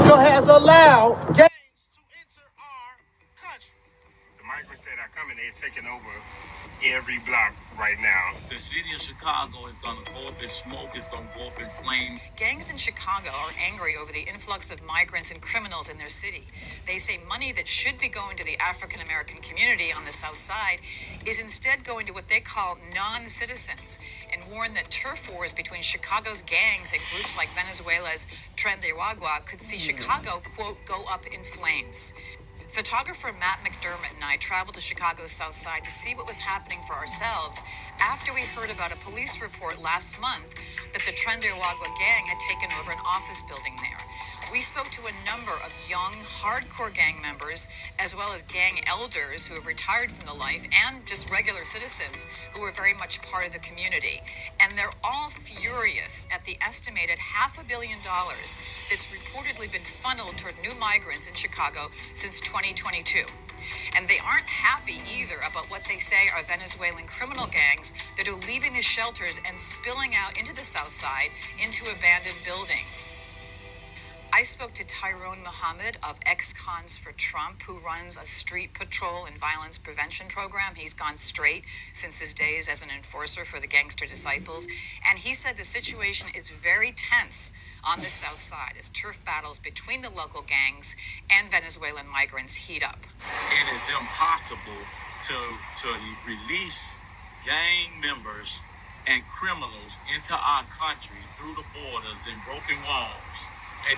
America has allowed gangs to enter our country. The migrants that are coming, they're taking over every block right now. The city of Chicago is going to go up in smoke. It's going to go up in flame. Gangs in Chicago are angry over the influx of migrants and criminals in their city. They say money that should be going to the African American community on the South Side is instead going to what they call non-citizens, and warn that turf wars between Chicago's gangs and groups like Venezuela's Tren de Aragua could see Chicago, quote, go up in flames. Photographer Matt McDermott and I traveled to Chicago's South Side to see what was happening for ourselves after we heard about a police report last month that the Tren de Aragua gang had taken over an office building there. We spoke to a number of young, hardcore gang members, as well as gang elders who have retired from the life, and just regular citizens who are very much part of the community. And they're all furious at the estimated $500 million that's reportedly been funneled toward new migrants in Chicago since 2022. And they aren't happy either about what they say are Venezuelan criminal gangs that are leaving the shelters and spilling out into the South Side into abandoned buildings. I spoke to Tyrone Muhammad of Ex-Cons for Trump, who runs a street patrol and violence prevention program. He's gone straight since his days as an enforcer for the Gangster Disciples. And he said the situation is very tense on the South Side as turf battles between the local gangs and Venezuelan migrants heat up. It is impossible to release gang members and criminals into our country through the borders and broken walls, and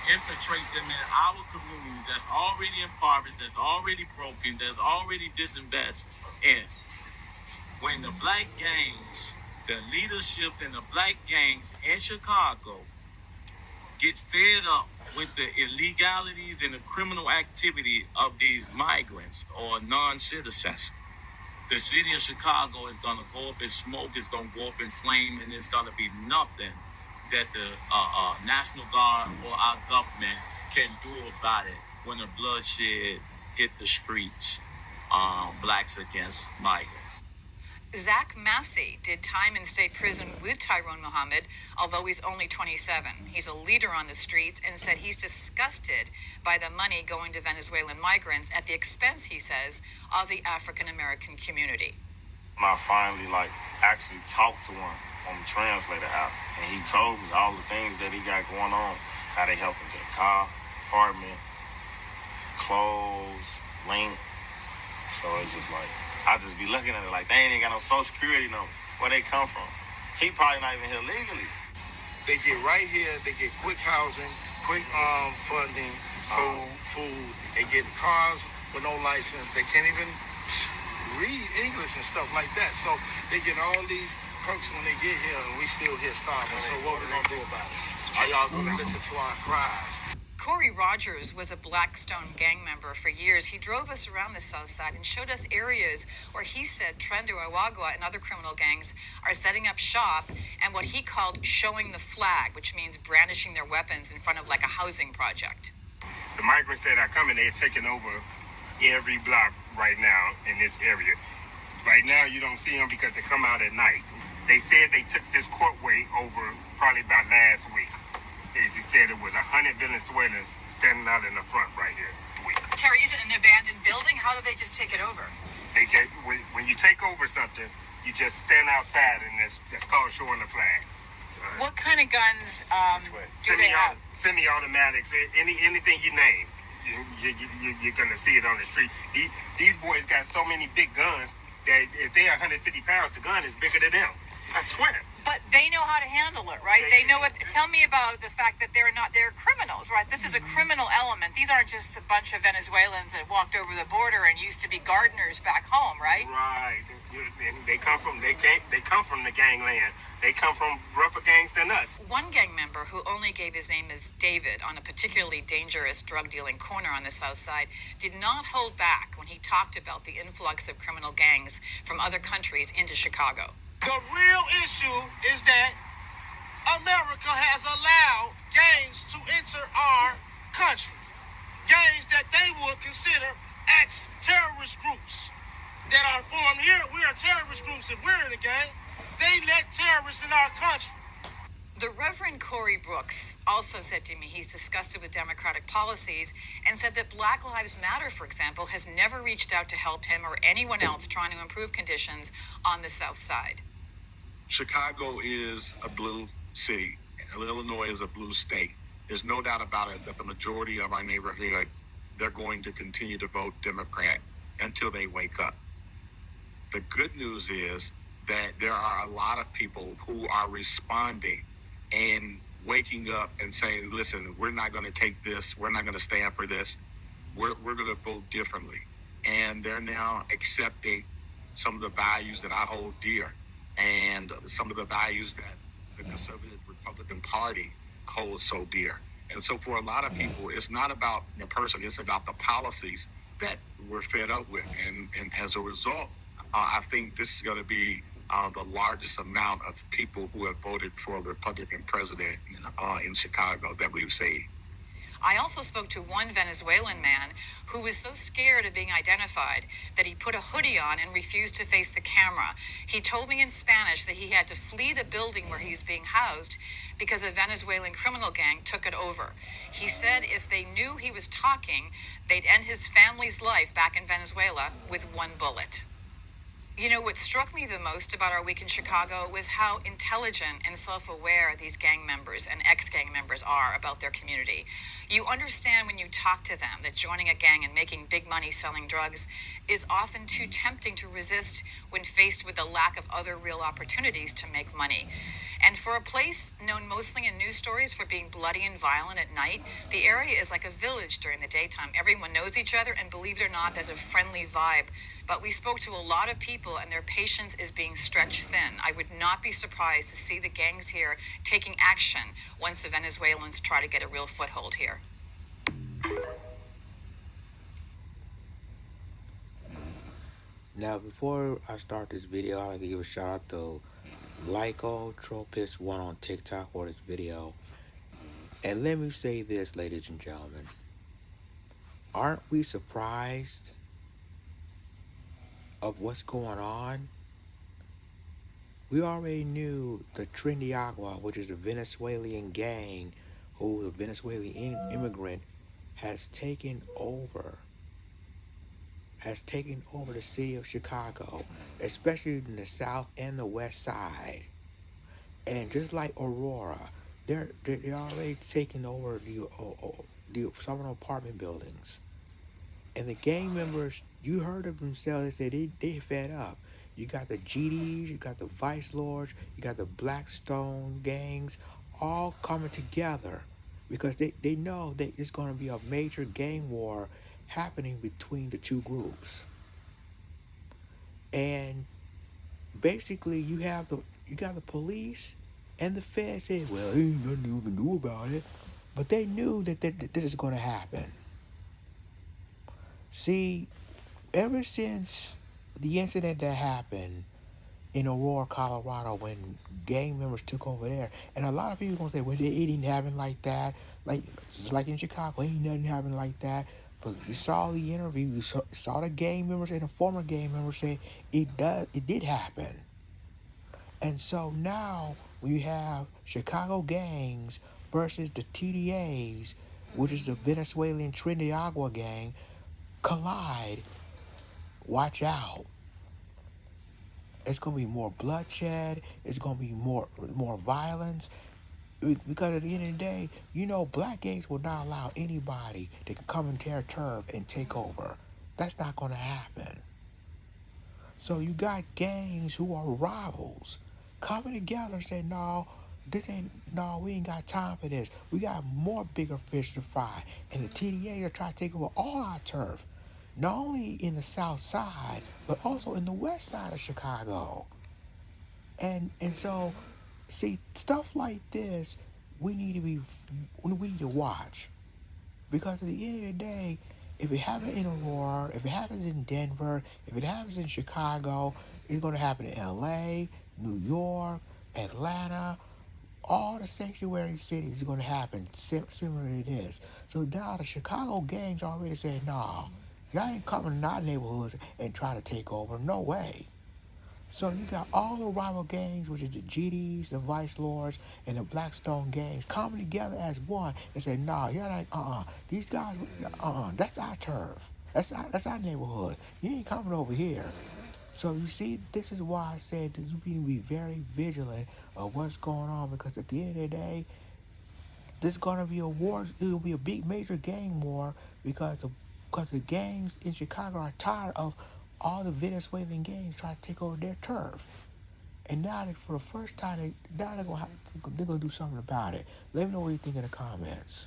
infiltrate them in our community that's already impoverished, that's already broken, that's already disinvested. And when the black gangs, the leadership in the black gangs in Chicago get fed up with the illegalities and the criminal activity of these migrants or non-citizens, the city of Chicago is going to go up in smoke, it's going to go up in flame, and it's going to be nothing that the National Guard or our government can do about it when the bloodshed hit the streets, blacks against migrants. Zach Massey did time in state prison with Tyrone Muhammad, although he's only 27. He's a leader on the streets and said he's disgusted by the money going to Venezuelan migrants at the expense, he says, of the African American community. I finally actually talked to him on the translator app, and he told me all the things that he got going on, how they help him get a car, apartment, clothes, link. So it's just I just be looking at it like they ain't got no social security number. Where they come from? He probably not even here legally. They get right here, they get quick housing, quick funding, food. They get cars with no license. They can't even read English and stuff like that. So they get all these perks when they get here, and we still here starving. So what we gonna do about it? Are y'all gonna listen to our cries? Corey Rogers was a Blackstone gang member for years. He drove us around the South Side and showed us areas where he said Tren de Aragua and other criminal gangs are setting up shop, and what he called showing the flag, which means brandishing their weapons in front of a housing project. The migrants that are coming, they're taking over every block right now in this area. Right now, you don't see them because they come out at night. They said they took this courtway over probably about last week. He said it was 100 Venezuelans standing out in the front right here. Terry, is it an abandoned building? How do they just take it over? They just, when you take over something, you just stand outside, and that's called showing the flag. What kind of guns do they have? Semi-automatics, anything you name, you're going to see it on the street. These boys got so many big guns that if they are 150 pounds, the gun is bigger than them. I swear. But they know how to handle it, right? They know what. Tell me about the fact that they're criminals, right? This is a criminal element. These aren't just a bunch of Venezuelans that walked over the border and used to be gardeners back home, right? Right. They come from the gangland. They come from rougher gangs than us. One gang member who only gave his name as David on a particularly dangerous drug-dealing corner on the South Side did not hold back when he talked about the influx of criminal gangs from other countries into Chicago. The real issue is that America has allowed gangs to enter our country. Gangs that they would consider ex-terrorist groups that are formed here. We are terrorist groups if we're in a gang. They let terrorists in our country. The Reverend Corey Brooks also said to me he's disgusted with Democratic policies and said that Black Lives Matter, for example, has never reached out to help him or anyone else trying to improve conditions on the South Side. Chicago is a blue city. Illinois is a blue state. There's no doubt about it that the majority of our neighborhood, they're going to continue to vote Democrat until they wake up. The good news is that there are a lot of people who are responding and waking up and saying, listen, we're not going to take this. We're not going to stand for this. We're going to vote differently. And they're now accepting some of the values that I hold dear and some of the values that the conservative Republican Party holds so dear. And so for a lot of people, it's not about the person, it's about the policies that we're fed up with. And as a result, I think this is going to be the largest amount of people who have voted for a Republican president in Chicago that we've seen. I also spoke to one Venezuelan man who was so scared of being identified that he put a hoodie on and refused to face the camera. He told me in Spanish that he had to flee the building where he's being housed because a Venezuelan criminal gang took it over. He said if they knew he was talking, they'd end his family's life back in Venezuela with one bullet. You know, what struck me the most about our week in Chicago was how intelligent and self-aware these gang members and ex-gang members are about their community. You understand when you talk to them that joining a gang and making big money selling drugs is often too tempting to resist when faced with the lack of other real opportunities to make money. And for a place known mostly in news stories for being bloody and violent at night, the area is like a village during the daytime. Everyone knows each other, and believe it or not, there's a friendly vibe. But we spoke to a lot of people, and their patience is being stretched thin. I would not be surprised to see the gangs here taking action once the Venezuelans try to get a real foothold here. Now, before I start this video, I'd like to give a shout out to Lycotropist1 on TikTok for this video. And let me say this, ladies and gentlemen. Aren't we surprised of what's going on? We already knew the Tren, which is a Venezuelan gang, who the Venezuelan immigrant has taken over the city of Chicago, especially in the south and the west side. And just like Aurora, they're already taking over some of the apartment buildings. And the gang members, you heard of themselves, they said they fed up. You got the GDs, you got the Vice Lords, you got the Blackstone gangs, all coming together because they know that there's going to be a major gang war happening between the two groups. And basically you got the police and the feds saying, well, ain't nothing you can do about it. But they knew that this is going to happen. See, ever since the incident that happened in Aurora, Colorado, when gang members took over there, and a lot of people gonna say, well, it didn't happen like that, just like in Chicago, ain't nothing happened like that. But you saw the interview, you saw the gang members and the former gang members say it did happen. And so now we have Chicago gangs versus the TDAs, which is the Venezuelan Tren gang, collide. Watch out. It's going to be more bloodshed. It's going to be more violence. Because at the end of the day, you know, black gangs will not allow anybody that can come and tear turf and take over. That's not going to happen. So you got gangs who are rivals coming together and say, no, we ain't got time for this. We got more bigger fish to fry. And the TDA are trying to take over all our turf. Not only in the south side, but also in the west side of Chicago. And so, see, stuff like this, we need to watch. Because at the end of the day, if it happens in Aurora, if it happens in Denver, if it happens in Chicago, it's going to happen in LA, New York, Atlanta. All the sanctuary cities are going to happen similar to this. So now the Chicago gangs already said, no, y'all ain't coming to our neighborhoods and try to take over. No way. So you got all the rival gangs, which is the GDs, the Vice Lords, and the Blackstone gangs, coming together as one and say, "Nah, you're not. These guys, that's our turf. That's our neighborhood. You ain't coming over here." So you see, this is why I said that you need to be very vigilant of what's going on, because at the end of the day, this is gonna be a war. It will be a big major gang war because the gangs in Chicago are tired of all the Venezuelan gangs trying to take over their turf. And now, for the first time, they're gonna do something about it. Let me know what you think in the comments.